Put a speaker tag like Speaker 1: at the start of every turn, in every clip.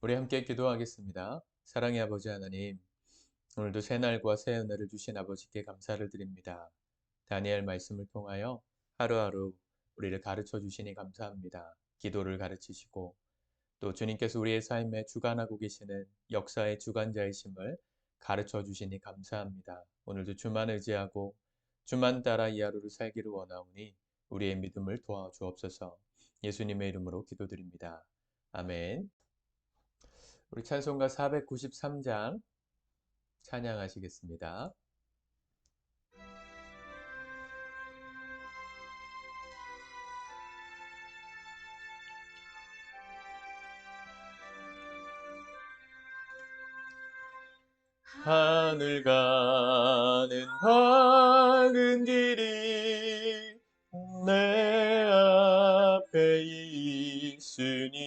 Speaker 1: 우리 함께 기도하겠습니다. 사랑의 아버지 하나님, 오늘도 새 날과 새 은혜를 주신 아버지께 감사를 드립니다. 다니엘 말씀을 통하여 하루하루 우리를 가르쳐 주시니 감사합니다. 기도를 가르치시고 또 주님께서 우리의 삶에 주관하고 계시는 역사의 주관자이심을 가르쳐 주시니 감사합니다. 오늘도 주만 의지하고 주만 따라 이 하루를 살기를 원하오니 우리의 믿음을 도와주옵소서. 예수님의 이름으로 기도드립니다. 아멘. 우리 찬송가 493장 찬양하시겠습니다. 하늘 가는 밝은 길이 내 앞에 있으니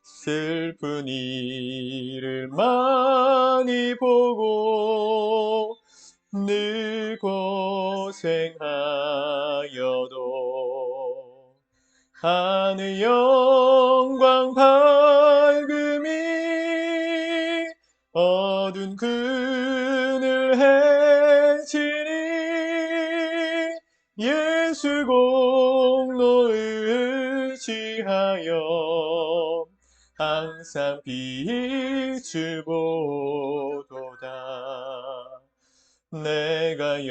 Speaker 1: 슬픈 일을 많이 보고 늘 고생하여도 하늘 영광 밝음이 어두운 그늘 해치니 예수 공로 의지하여 항상 빛을 보도다. 내가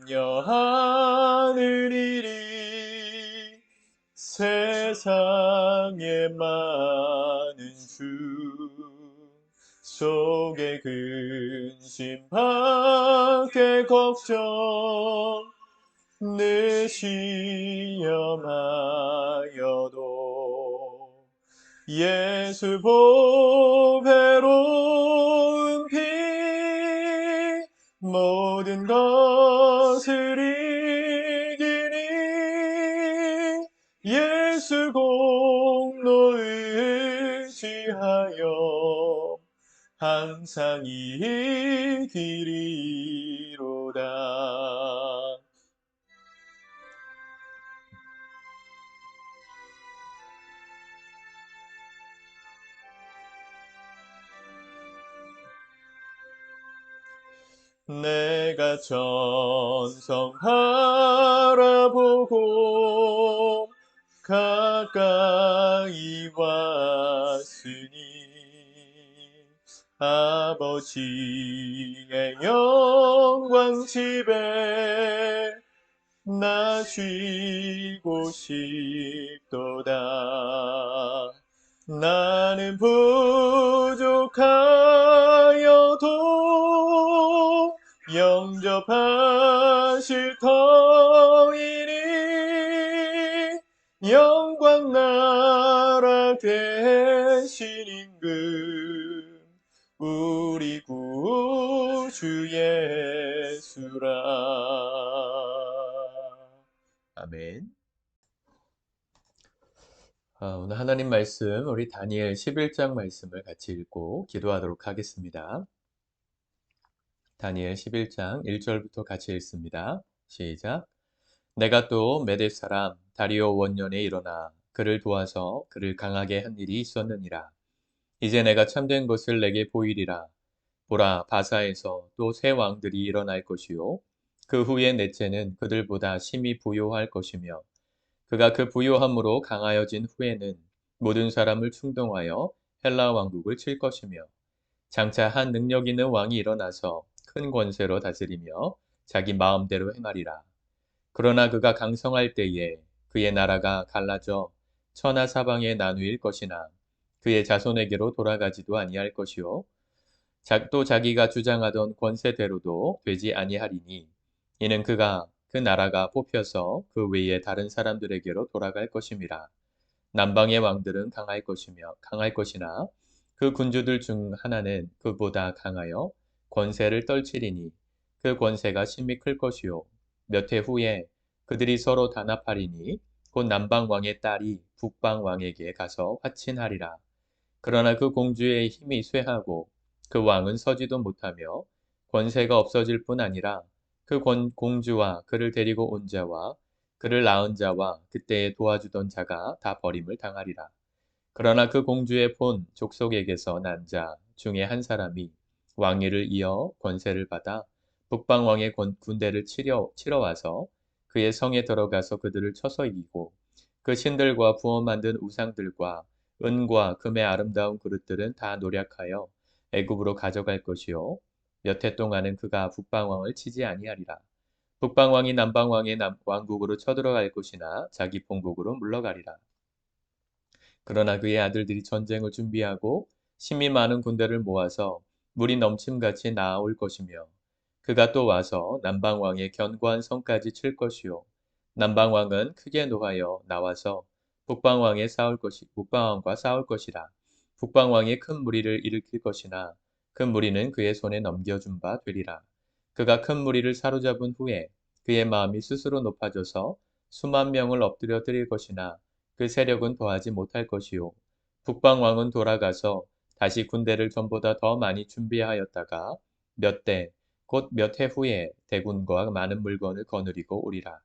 Speaker 1: 염려하는 일이 세상에 많은 주 속에 근심 밖에 걱정 내 시험하여도 예수 보배로운 피 모든 것을 이기니 예수 공로 의지하여 항상 이기리로다. 내가 전성 바라보고 가까이 왔으니 아버지의 영광 집에 나 쉬고 싶도다. 나는 부족하여도 영접하실 터이니 영광 나라 되신 임금 우리 구주 예수라. 아멘. 오늘 하나님 말씀 우리 다니엘 11장 말씀을 같이 읽고 기도하도록 하겠습니다. 다니엘 11장 1절부터 같이 읽습니다. 시작. 내가 또 메대 사람 다리오 원년에 일어나 그를 도와서 그를 강하게 한 일이 있었느니라. 이제 내가 참된 것을 내게 보이리라. 보라, 바사에서 또 새 왕들이 일어날 것이요 그 후에 넷째는 그들보다 심히 부요할 것이며 그가 그 부요함으로 강하여진 후에는 모든 사람을 충동하여 헬라 왕국을 칠 것이며 장차 한 능력 있는 왕이 일어나서 큰 권세로 다스리며 자기 마음대로 행하리라. 그러나 그가 강성할 때에 그의 나라가 갈라져 천하 사방에 나누일 것이나 그의 자손에게로 돌아가지도 아니할 것이요 또 자기가 주장하던 권세대로도 되지 아니하리니 이는 그가 그 나라가 뽑혀서 그 외에 다른 사람들에게로 돌아갈 것임이라. 남방의 왕들은 강할 것이나 그 군주들 중 하나는 그보다 강하여 권세를 떨치리니 그 권세가 심히 클 것이요 몇 해 후에 그들이 서로 단합하리니 곧 남방 왕의 딸이 북방 왕에게 가서 화친하리라. 그러나 그 공주의 힘이 쇠하고 그 왕은 서지도 못하며 권세가 없어질 뿐 아니라 그 공주와 그를 데리고 온 자와 그를 낳은 자와 그때에 도와주던 자가 다 버림을 당하리라. 그러나 그 공주의 본 족속에게서 난 자 중에 한 사람이 왕위를 이어 권세를 받아 북방왕의 군대를 치러 와서 그의 성에 들어가서 그들을 쳐서 이기고 그 신들과 부어 만든 우상들과 은과 금의 아름다운 그릇들은 다 노략하여 애굽으로 가져갈 것이요 몇 해 동안은 그가 북방왕을 치지 아니하리라. 북방왕이 남방왕의 왕국으로 쳐들어갈 것이나 자기 본국으로 물러가리라. 그러나 그의 아들들이 전쟁을 준비하고 힘이 많은 군대를 모아서 물이 넘침같이 나아올 것이며 그가 또 와서 남방왕의 견고한 성까지 칠 것이요 남방왕은 크게 노하여 나와서 북방왕과 싸울 것이라. 북방왕이 큰 무리를 일으킬 것이나 그 무리는 그의 손에 넘겨준 바 되리라. 그가 큰 무리를 사로잡은 후에 그의 마음이 스스로 높아져서 수만 명을 엎드려 드릴 것이나 그 세력은 더하지 못할 것이요. 북방왕은 돌아가서 다시 군대를 전보다 더 많이 준비하였다가 곧 몇 해 후에 대군과 많은 물건을 거느리고 오리라.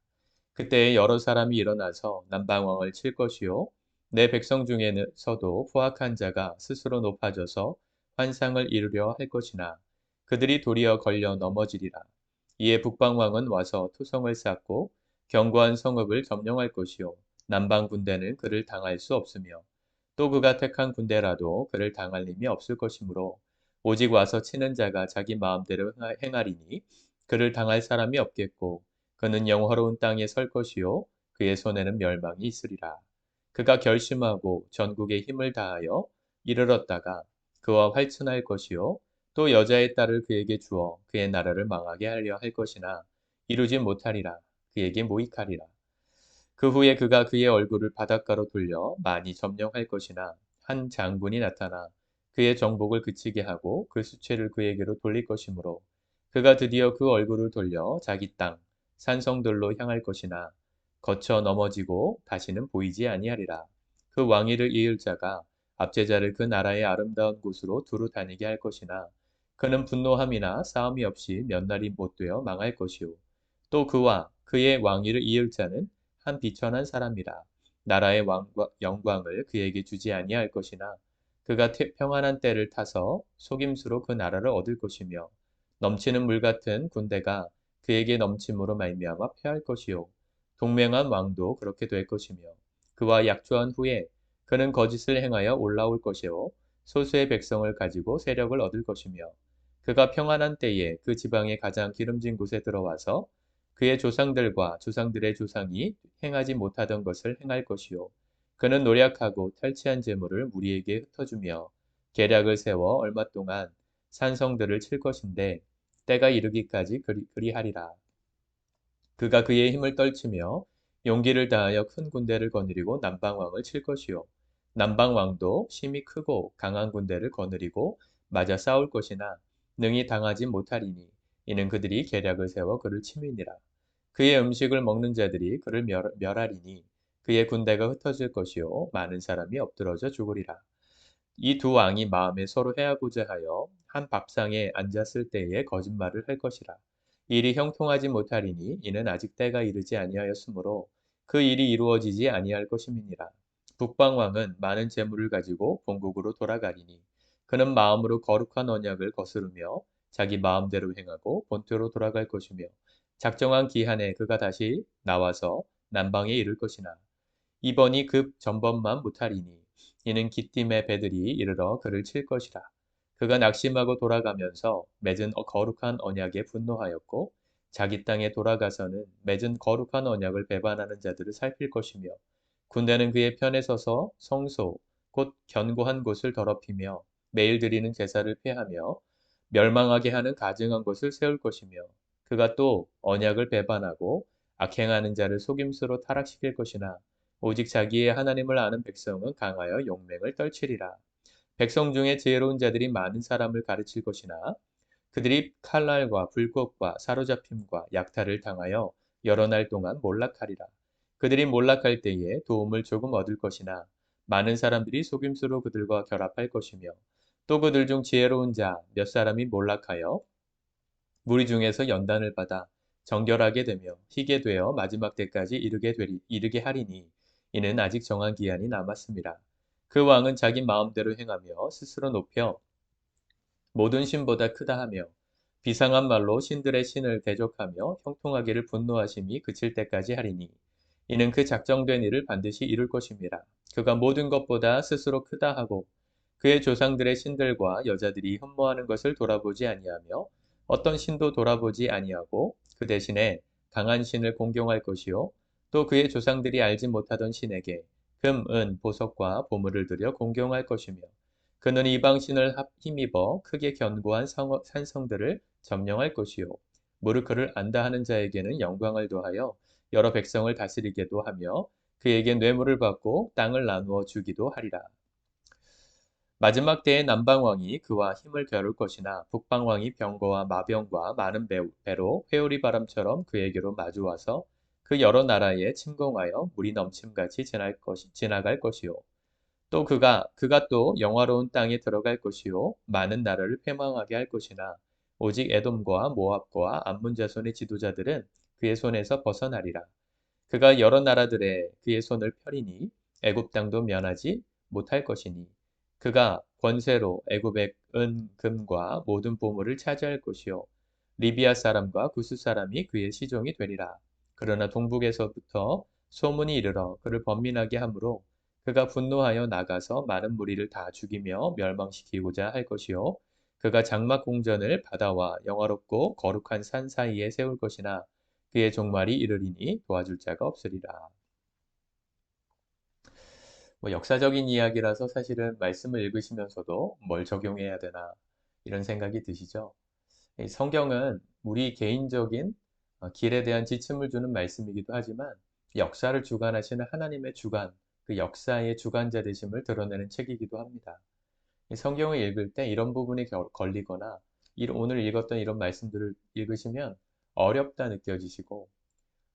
Speaker 1: 그때에 여러 사람이 일어나서 남방왕을 칠 것이요. 내 백성 중에서도 포악한 자가 스스로 높아져서 환상을 이루려 할 것이나 그들이 도리어 걸려 넘어지리라. 이에 북방왕은 와서 투성을 쌓고 견고한 성읍을 점령할 것이요. 남방 군대는 그를 당할 수 없으며 또 그가 택한 군대라도 그를 당할 힘이 없을 것이므로 오직 와서 치는 자가 자기 마음대로 행하리니 그를 당할 사람이 없겠고 그는 영화로운 땅에 설 것이요 그의 손에는 멸망이 있으리라. 그가 결심하고 전국에 힘을 다하여 이르렀다가 그와 활천할 것이요 또 여자의 딸을 그에게 주어 그의 나라를 망하게 하려 할 것이나 이루지 못하리라. 그에게 모익하리라. 그 후에 그가 그의 얼굴을 바닷가로 돌려 많이 점령할 것이나 한 장군이 나타나 그의 정복을 그치게 하고 그 수체를 그에게로 돌릴 것이므로 그가 드디어 그 얼굴을 돌려 자기 땅 산성들로 향할 것이나 거쳐 넘어지고 다시는 보이지 아니하리라. 그 왕위를 이을 자가 압제자를 그 나라의 아름다운 곳으로 두루 다니게 할 것이나 그는 분노함이나 싸움이 없이 몇 날이 못 되어 망할 것이요. 또 그와 그의 왕위를 이을 자는 한 비천한 사람이라. 나라의 영광을 그에게 주지 아니할 것이나 그가 평안한 때를 타서 속임수로 그 나라를 얻을 것이며 넘치는 물 같은 군대가 그에게 넘침으로 말미암아 패할 것이요 동맹한 왕도 그렇게 될 것이며 그와 약조한 후에 그는 거짓을 행하여 올라올 것이요 소수의 백성을 가지고 세력을 얻을 것이며 그가 평안한 때에 그 지방의 가장 기름진 곳에 들어와서 그의 조상들과 조상들의 조상이 행하지 못하던 것을 행할 것이요 그는 노력하고 탈취한 재물을 무리에게 흩어주며 계략을 세워 얼마 동안 산성들을 칠 것인데 때가 이르기까지 그리하리라. 그가 그의 힘을 떨치며 용기를 다하여 큰 군대를 거느리고 남방왕을 칠 것이요. 남방왕도 힘이 크고 강한 군대를 거느리고 맞아 싸울 것이나 능히 당하지 못하리니 이는 그들이 계략을 세워 그를 침이니라. 그의 음식을 먹는 자들이 그를 멸하리니 그의 군대가 흩어질 것이요 많은 사람이 엎드러져 죽으리라. 이 두 왕이 마음에 서로 해하고자 하여 한 밥상에 앉았을 때에 거짓말을 할 것이라. 일이 형통하지 못하리니 이는 아직 때가 이르지 아니하였으므로 그 일이 이루어지지 아니할 것임이니라. 북방왕은 많은 재물을 가지고 본국으로 돌아가리니 그는 마음으로 거룩한 언약을 거스르며 자기 마음대로 행하고 본토로 돌아갈 것이며 작정한 기한에 그가 다시 나와서 남방에 이를 것이나 이번이 급 전번만 못하리니 이는 기띔의 배들이 이르러 그를 칠 것이라. 그가 낙심하고 돌아가면서 맺은 거룩한 언약에 분노하였고 자기 땅에 돌아가서는 맺은 거룩한 언약을 배반하는 자들을 살필 것이며 군대는 그의 편에 서서 성소 곧 견고한 곳을 더럽히며 매일 드리는 제사를 폐하며 멸망하게 하는 가증한 곳을 세울 것이며 그가 또 언약을 배반하고 악행하는 자를 속임수로 타락시킬 것이나 오직 자기의 하나님을 아는 백성은 강하여 용맹을 떨치리라. 백성 중에 지혜로운 자들이 많은 사람을 가르칠 것이나 그들이 칼날과 불꽃과 사로잡힘과 약탈을 당하여 여러 날 동안 몰락하리라. 그들이 몰락할 때에 도움을 조금 얻을 것이나 많은 사람들이 속임수로 그들과 결합할 것이며 또 그들 중 지혜로운 자 몇 사람이 몰락하여 무리 중에서 연단을 받아 정결하게 되며 희게 되어 마지막 때까지 이르게 하리니 이는 아직 정한 기한이 남았습니다. 그 왕은 자기 마음대로 행하며 스스로 높여 모든 신보다 크다 하며 비상한 말로 신들의 신을 대적하며 형통하기를 분노하심이 그칠 때까지 하리니 이는 그 작정된 일을 반드시 이룰 것임이라. 그가 모든 것보다 스스로 크다 하고 그의 조상들의 신들과 여자들이 흠모하는 것을 돌아보지 아니하며 어떤 신도 돌아보지 아니하고 그 대신에 강한 신을 공경할 것이요 또 그의 조상들이 알지 못하던 신에게 금, 은, 보석과 보물을 들여 공경할 것이며 그는 이방 신을 힘입어 크게 견고한 산성들을 점령할 것이요 무릇 그를 안다 하는 자에게는 영광을 더하여 여러 백성을 다스리게도 하며 그에게 뇌물을 받고 땅을 나누어 주기도 하리라. 마지막 때에 남방왕이 그와 힘을 겨룰 것이나 북방왕이 병거와 마병과 많은 배로 회오리 바람처럼 그에게로 마주와서 그 여러 나라에 침공하여 물이 넘침같이 지나갈 것이요. 또 그가 또 영화로운 땅에 들어갈 것이요 많은 나라를 회망하게 할 것이나 오직 에돔과 모압과 암몬 자손의 지도자들은 그의 손에서 벗어나리라. 그가 여러 나라들의 그의 손을 펴리니 애굽 땅도 면하지 못할 것이니 그가 권세로 애굽의 은, 금과 모든 보물을 차지할 것이요 리비아 사람과 구스 사람이 그의 시종이 되리라. 그러나 동북에서부터 소문이 이르러 그를 번민하게 하므로 그가 분노하여 나가서 많은 무리를 다 죽이며 멸망시키고자 할 것이요 그가 장막 궁전을 바다와 영화롭고 거룩한 산 사이에 세울 것이나 그의 종말이 이르리니 도와줄 자가 없으리라. 역사적인 이야기라서 사실은 말씀을 읽으시면서도 뭘 적용해야 되나 이런 생각이 드시죠? 이 성경은 우리 개인적인 길에 대한 지침을 주는 말씀이기도 하지만 역사를 주관하시는 하나님의 주관, 그 역사의 주관자 되심을 드러내는 책이기도 합니다. 이 성경을 읽을 때 이런 부분이 걸리거나 오늘 읽었던 이런 말씀들을 읽으시면 어렵다 느껴지시고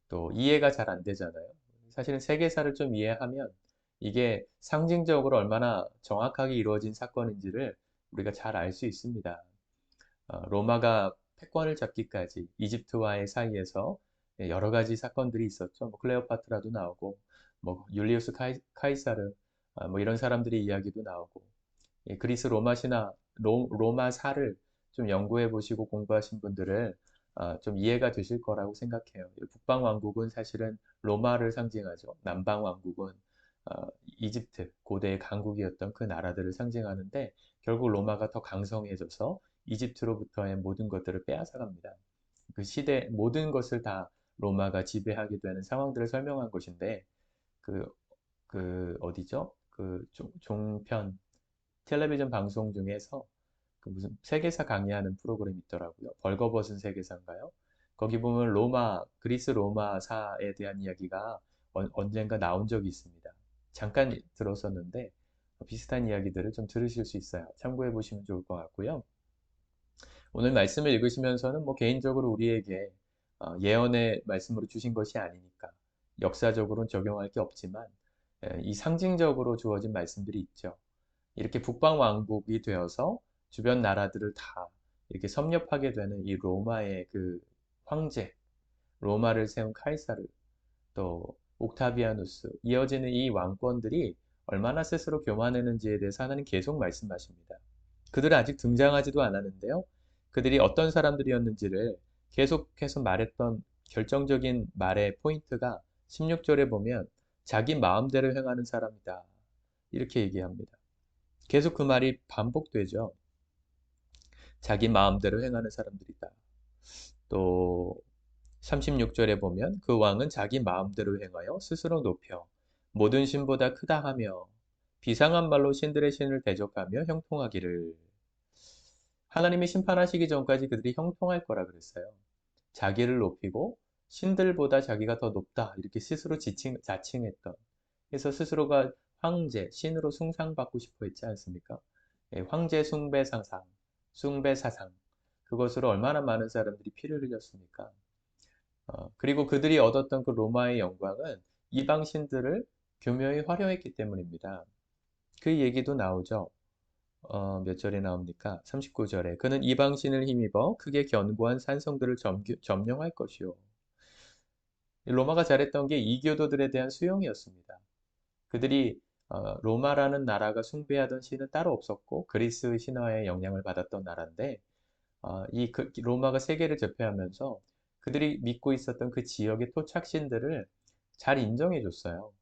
Speaker 1: 또 이해가 잘 안 되잖아요. 사실은 세계사를 좀 이해하면 이게 상징적으로 얼마나 정확하게 이루어진 사건인지를 우리가 잘 알 수 있습니다. 로마가 패권을 잡기까지 이집트와의 사이에서 여러 가지 사건들이 있었죠. 뭐 클레오파트라도 나오고, 뭐 율리우스 카이사르, 뭐 이런 사람들의 이야기도 나오고, 그리스 로마 신화, 로마사를 좀 연구해 보시고 공부하신 분들을 좀 이해가 되실 거라고 생각해요. 북방 왕국은 사실은 로마를 상징하죠. 남방 왕국은 이집트, 고대의 강국이었던 그 나라들을 상징하는데 결국 로마가 더 강성해져서 이집트로부터의 모든 것들을 빼앗아갑니다. 그 시대 모든 것을 다 로마가 지배하게 되는 상황들을 설명한 것인데 그, 그 어디죠? 그 종편 텔레비전 방송 중에서 그 무슨 세계사 강의하는 프로그램이 있더라고요. 벌거벗은 세계사인가요? 거기 보면 그리스 로마사에 대한 이야기가 언젠가 나온 적이 있습니다. 잠깐 들었었는데 비슷한 이야기들을 좀 들으실 수 있어요. 참고해 보시면 좋을 것 같고요. 오늘 말씀을 읽으시면서는 뭐 개인적으로 우리에게 예언의 말씀으로 주신 것이 아니니까 역사적으로는 적용할 게 없지만 이 상징적으로 주어진 말씀들이 있죠. 이렇게 북방 왕국이 되어서 주변 나라들을 다 이렇게 섭렵하게 되는 이 로마의 그 황제, 로마를 세운 카이사르, 또 옥타비아누스, 이어지는 이 왕권들이 얼마나 스스로 교만했는지에 대해서 하나님 계속 말씀하십니다. 그들은 아직 등장하지도 않았는데요. 그들이 어떤 사람들이었는지를 계속해서 말했던 결정적인 말의 포인트가 16절에 보면 자기 마음대로 행하는 사람이다. 이렇게 얘기합니다. 계속 그 말이 반복되죠. 자기 마음대로 행하는 사람들이다. 또 36절에 보면 그 왕은 자기 마음대로 행하여 스스로 높여 모든 신보다 크다 하며 비상한 말로 신들의 신을 대적하며 형통하기를. 하나님이 심판하시기 전까지 그들이 형통할 거라 그랬어요. 자기를 높이고 신들보다 자기가 더 높다 이렇게 스스로 자칭했던, 그래서 스스로가 황제, 신으로 숭상받고 싶어 했지 않습니까? 황제 숭배 사상, 그것으로 얼마나 많은 사람들이 피를 흘렸습니까? 그리고 그들이 얻었던 그 로마의 영광은 이방 신들을 교묘히 활용했기 때문입니다. 그 얘기도 나오죠. 몇 절에 나옵니까? 39절에 그는 이방 신을 힘입어 크게 견고한 산성들을 점령할 것이요. 로마가 잘했던 게 이교도들에 대한 수용이었습니다. 그들이 로마라는 나라가 숭배하던 신은 따로 없었고 그리스 신화의 영향을 받았던 나라인데 로마가 세계를 제패하면서 그들이 믿고 있었던 그 지역의 토착신들을 잘 인정해 줬어요.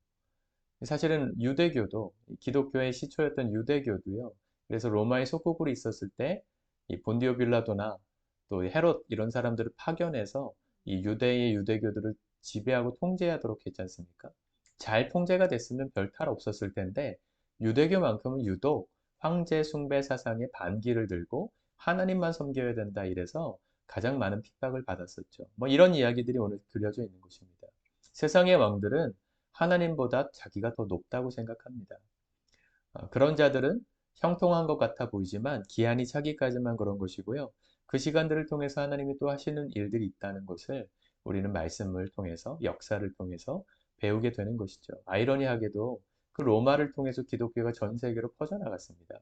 Speaker 1: 사실은 유대교도 기독교의 시초였던 유대교도요. 그래서 로마의 속국으로 있었을 때 이 본디오 빌라도나 또 헤롯 이런 사람들을 파견해서 이 유대의 유대교들을 지배하고 통제하도록 했지 않습니까? 잘 통제가 됐으면 별 탈 없었을 텐데 유대교만큼은 유독 황제 숭배 사상에 반기를 들고 하나님만 섬겨야 된다 이래서 가장 많은 핍박을 받았었죠. 뭐 이런 이야기들이 오늘 그려져 있는 것입니다. 세상의 왕들은 하나님보다 자기가 더 높다고 생각합니다. 그런 자들은 형통한 것 같아 보이지만 기한이 차기까지만 그런 것이고요. 그 시간들을 통해서 하나님이 또 하시는 일들이 있다는 것을 우리는 말씀을 통해서 역사를 통해서 배우게 되는 것이죠. 아이러니하게도 그 로마를 통해서 기독교가 전 세계로 퍼져나갔습니다.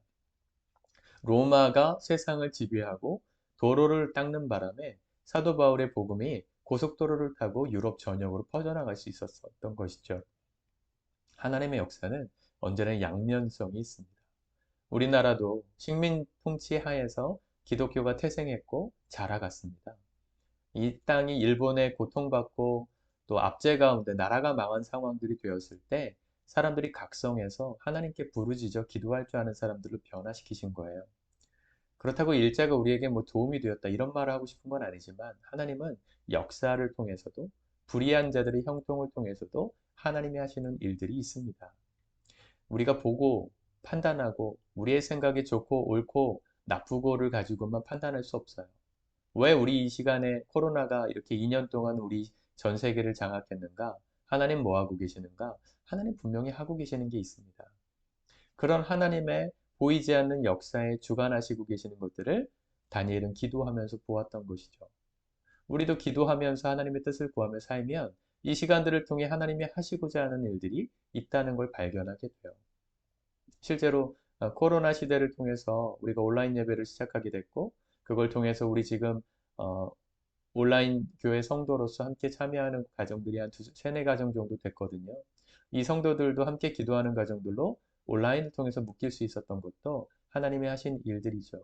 Speaker 1: 로마가 세상을 지배하고 도로를 닦는 바람에 사도 바울의 복음이 고속도로를 타고 유럽 전역으로 퍼져나갈 수 있었던 것이죠. 하나님의 역사는 언제나 양면성이 있습니다. 우리나라도 식민 통치 하에서 기독교가 태생했고 자라갔습니다. 이 땅이 일본에 고통받고 또 압제 가운데 나라가 망한 상황들이 되었을 때 사람들이 각성해서 하나님께 부르짖어 기도할 줄 아는 사람들을 변화시키신 거예요. 그렇다고 일자가 우리에게 뭐 도움이 되었다 이런 말을 하고 싶은 건 아니지만 하나님은 역사를 통해서도 불의한 자들의 형통을 통해서도 하나님이 하시는 일들이 있습니다. 우리가 보고 판단하고 우리의 생각이 좋고 옳고 나쁘고를 가지고만 판단할 수 없어요. 왜 우리 이 시간에 코로나가 이렇게 2년 동안 우리 전 세계를 장악했는가? 하나님 뭐 하고 계시는가? 하나님 분명히 하고 계시는 게 있습니다. 그런 하나님의 보이지 않는 역사에 주관하시고 계시는 것들을 다니엘은 기도하면서 보았던 것이죠. 우리도 기도하면서 하나님의 뜻을 구하며 살면 이 시간들을 통해 하나님이 하시고자 하는 일들이 있다는 걸 발견하게 돼요. 실제로 코로나 시대를 통해서 우리가 온라인 예배를 시작하게 됐고 그걸 통해서 우리 지금 어, 온라인 교회 성도로서 함께 참여하는 가정들이 한 세네 가정 정도 됐거든요. 이 성도들도 함께 기도하는 가정들로 온라인을 통해서 묶일 수 있었던 것도 하나님이 하신 일들이죠.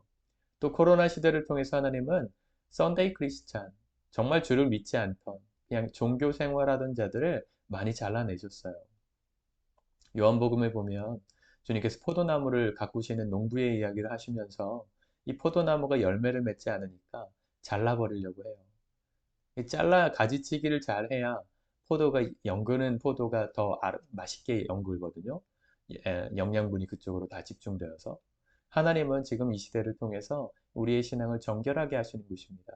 Speaker 1: 또 코로나 시대를 통해서 하나님은 썬데이 크리스찬, 정말 주를 믿지 않던 그냥 종교 생활하던 자들을 많이 잘라내셨어요. 요한복음에 보면 주님께서 포도나무를 가꾸시는 농부의 이야기를 하시면서 이 포도나무가 열매를 맺지 않으니까 잘라버리려고 해요. 가지치기를 잘해야 포도가 연그는 포도가 더 맛있게 연글거든요. 영양분이 그쪽으로 다 집중되어서 하나님은 지금 이 시대를 통해서 우리의 신앙을 정결하게 하시는 것입니다.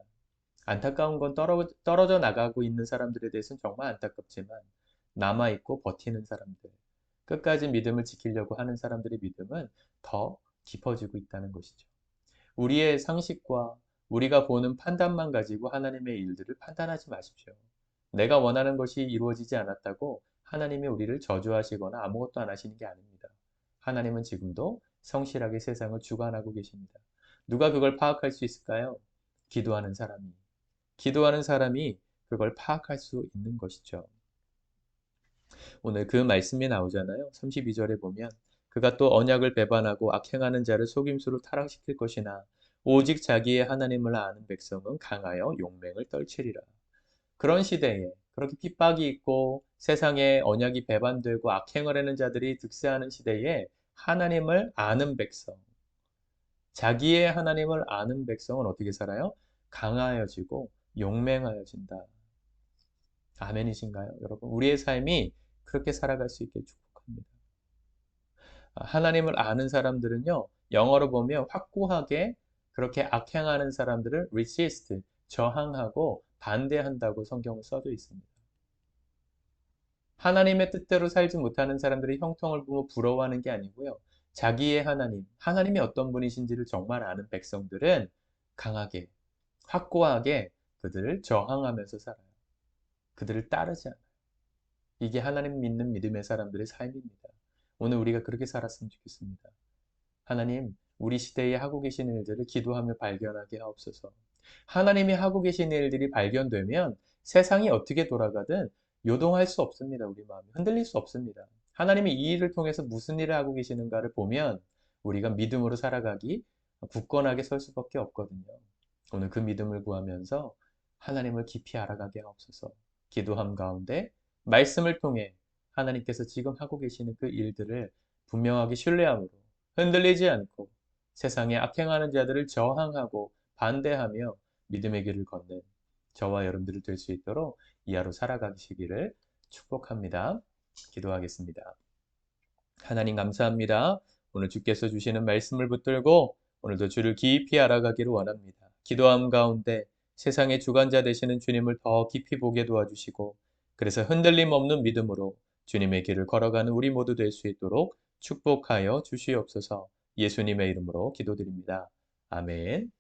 Speaker 1: 안타까운 건 떨어져 나가고 있는 사람들에 대해서는 정말 안타깝지만 남아있고 버티는 사람들, 끝까지 믿음을 지키려고 하는 사람들의 믿음은 더 깊어지고 있다는 것이죠. 우리의 상식과 우리가 보는 판단만 가지고 하나님의 일들을 판단하지 마십시오. 내가 원하는 것이 이루어지지 않았다고 하나님이 우리를 저주하시거나 아무것도 안 하시는 게 아닙니다. 하나님은 지금도 성실하게 세상을 주관하고 계십니다. 누가 그걸 파악할 수 있을까요? 기도하는 사람이. 기도하는 사람이 그걸 파악할 수 있는 것이죠. 오늘 그 말씀이 나오잖아요. 32절에 보면 그가 또 언약을 배반하고 악행하는 자를 속임수로 타락시킬 것이나 오직 자기의 하나님을 아는 백성은 강하여 용맹을 떨치리라. 그런 시대에 그렇게 핍박이 있고 세상에 언약이 배반되고 악행을 하는 자들이 득세하는 시대에 하나님을 아는 백성, 자기의 하나님을 아는 백성은 어떻게 살아요? 강하여지고 용맹하여진다. 아멘이신가요? 여러분, 우리의 삶이 그렇게 살아갈 수 있게 축복합니다. 하나님을 아는 사람들은요, 영어로 보면 확고하게 그렇게 악행하는 사람들을 resist, 저항하고 반대한다고 성경은 써져 있습니다. 하나님의 뜻대로 살지 못하는 사람들의 형통을 보고 부러워하는 게 아니고요. 자기의 하나님, 하나님이 어떤 분이신지를 정말 아는 백성들은 강하게, 확고하게 그들을 저항하면서 살아요. 그들을 따르지 않아요. 이게 하나님 믿는 믿음의 사람들의 삶입니다. 오늘 우리가 그렇게 살았으면 좋겠습니다. 하나님, 우리 시대에 하고 계시는 일들을 기도하며 발견하게 하옵소서. 하나님이 하고 계시는 일들이 발견되면 세상이 어떻게 돌아가든 요동할 수 없습니다. 우리 마음이 흔들릴 수 없습니다. 하나님이 이 일을 통해서 무슨 일을 하고 계시는가를 보면 우리가 믿음으로 살아가기 굳건하게 설 수밖에 없거든요. 오늘 그 믿음을 구하면서 하나님을 깊이 알아가게 하옵소서. 기도함 가운데 말씀을 통해 하나님께서 지금 하고 계시는 그 일들을 분명하게 신뢰함으로 흔들리지 않고 세상에 악행하는 자들을 저항하고 반대하며 믿음의 길을 걷는 저와 여러분들이 될 수 있도록 이하로 살아가시기를 축복합니다. 기도하겠습니다. 하나님 감사합니다. 오늘 주께서 주시는 말씀을 붙들고 오늘도 주를 깊이 알아가기를 원합니다. 기도함 가운데 세상의 주관자 되시는 주님을 더 깊이 보게 도와주시고 그래서 흔들림 없는 믿음으로 주님의 길을 걸어가는 우리 모두 될 수 있도록 축복하여 주시옵소서. 예수님의 이름으로 기도드립니다. 아멘.